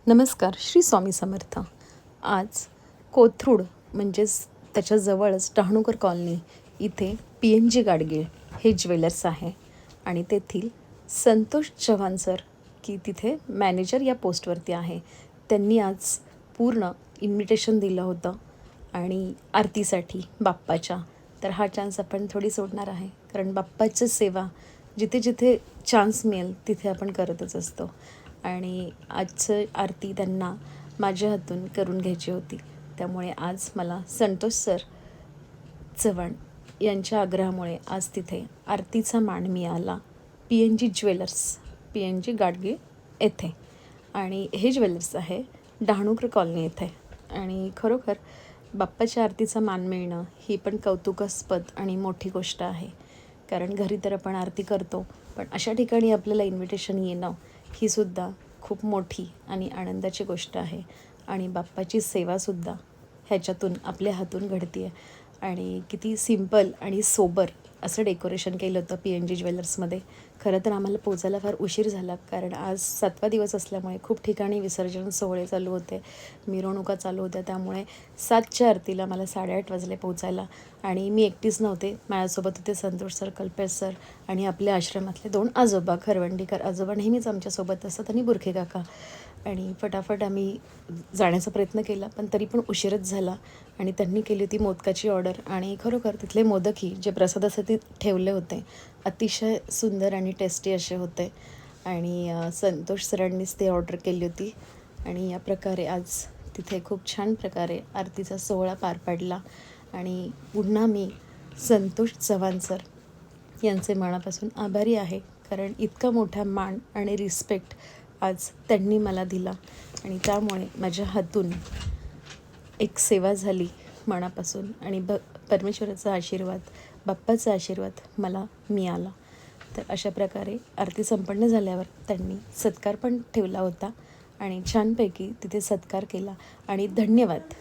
नमस्कार. श्री स्वामी समर्थ. आज कोथरूड म्हणजेच त्याच्याजवळच डहाणूकर कॉलनी इथे PNG गाडगीळ हे ज्वेलर्स आहे आणि तेथील संतोष चव्हाण सर की तिथे मॅनेजर या पोस्टवरती आहे. त्यांनी आज पूर्ण इन्व्हिटेशन दिलं होतं आणि आरतीसाठी बाप्पाच्या. तर हा चान्स आपण थोडी सोडणार आहे, कारण बाप्पाची सेवा जिथे जिथे चान्स मिळेल तिथे आपण करतच असतो. आणि आजचं आरती त्यांना माझ्या हातून करून घ्यायची होती. त्यामुळे आज मला संतोष सर चव्हाण यांच्या आग्रहामुळे आज तिथे आरतीचा मान मिळाला. PNG ज्वेलर्स, PNG गाडगीळ येथे. आणि हे ज्वेलर्स आहे डहाणूकर कॉलनी येथे. आणि खरोखर बाप्पाच्या आरतीचा मान मिळणं ही पण कौतुकास्पद आणि मोठी गोष्ट आहे. कारण घरी तर आपण आरती करतो, पण अशा ठिकाणी आपल्याला इन्व्हिटेशन येणं ही सुद्धा खूप मोठी आणि आनंदाची गोष्ट आहे. आणि बाप्पाची सेवासुद्धा ह्याच्यातून आपल्या हातून घडते आहे. आणि किती सिंपल आणि सोबर असं डेकोरेशन केलं होतं PNG ज्वेलर्समध्ये. खरं तर आम्हाला पोचायला फार उशीर झाला, कारण आज 7वा दिवस असल्यामुळे खूप ठिकाणी विसर्जन सोहळे चालू होते, मिरवणुका चालू होत्या. त्यामुळे 7च्या आरतीला मला 8:30 वाजले पोचायला. आणि मी एकटीच नव्हते, माझ्यासोबत होते संतोष सर, कल्पेश सर आणि आपल्या आश्रमातले 2 आजोबा, खरवंडीकर आजोबा नेहमीच आमच्यासोबत असतात, आणि बुरखे काका. आणि फटाफट आम्ही जाण्याचा प्रयत्न केला, पण तरी पण उशीरच झाला. आणि त्यांनी केली होती मोदकाची ऑर्डर, आणि खरोखर तिथले मोदकही जे प्रसादासाठी ठेवले होते अतिशय सुंदर आणि टेस्टी असे होते. आणि संतोष सरांनीच ते ऑर्डर केली होती. आणि या प्रकारे आज तिथे खूप छान प्रकारे आरतीचा सोहळा पार पडला. आणि पुन्हा मी संतोष चव्हाण सर यांचे मनापासून आभारी आहे, कारण इतका मोठा मान आणि रिस्पेक्ट आज त्यांनी मला दिला. आणि त्यामुळे माझ्या हातून एक सेवा झाली मनापासून. आणि परमेश्वराचा आशीर्वाद, बाप्पाचा आशीर्वाद मला मिळाला. तर अशा प्रकारे आरती संपन्न झाल्यावर त्यांनी सत्कार पण ठेवला होता आणि छानपैकी तिथे सत्कार केला. आणि धन्यवाद